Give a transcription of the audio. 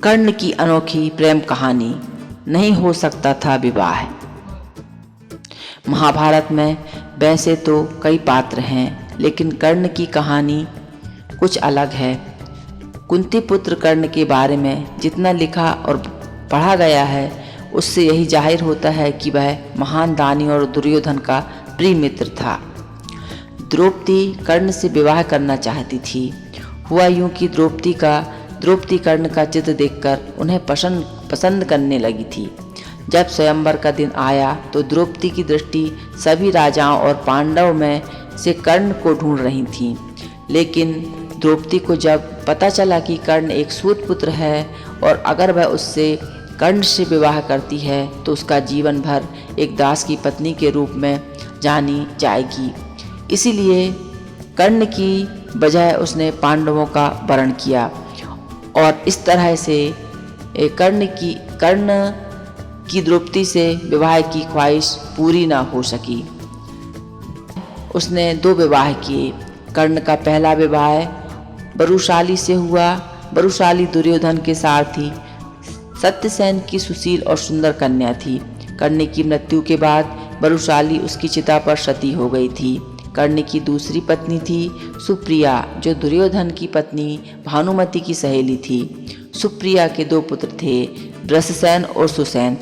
कर्ण की अनोखी प्रेम कहानी, नहीं हो सकता था विवाह। महाभारत में वैसे तो कई पात्र हैं, लेकिन कर्ण की कहानी कुछ अलग है। कुंती पुत्र कर्ण के बारे में जितना लिखा और पढ़ा गया है, उससे यही जाहिर होता है कि वह महान दानी और दुर्योधन का प्रिय मित्र था। द्रौपदी कर्ण से विवाह करना चाहती थी। हुआ यूं कि द्रौपदी कर्ण का चित्र देखकर उन्हें पसंद करने लगी थी। जब स्वयंवर का दिन आया तो द्रौपदी की दृष्टि सभी राजाओं और पांडवों में से कर्ण को ढूंढ रही थी। लेकिन द्रौपदी को जब पता चला कि कर्ण एक सूत पुत्र है और अगर वह उससे कर्ण से विवाह करती है तो उसका जीवन भर एक दास की पत्नी के रूप में जानी जाएगी, इसीलिए कर्ण की बजाय उसने पांडवों का वरण किया और इस तरह से कर्ण की द्रौपदी से विवाह की ख्वाहिश पूरी ना हो सकी। उसने 2 विवाह किए। कर्ण का पहला विवाह बरुशाली से हुआ। बरुशाली दुर्योधन के सारथी सत्यसेन की सुशील और सुंदर कन्या थी। कर्ण की मृत्यु के बाद बरुशाली उसकी चिता पर सती हो गई थी। कर्ण की दूसरी पत्नी थी सुप्रिया, जो दुर्योधन की पत्नी भानुमति की सहेली थी। सुप्रिया के 2 पुत्र थे, वृषसेन और सुसेन।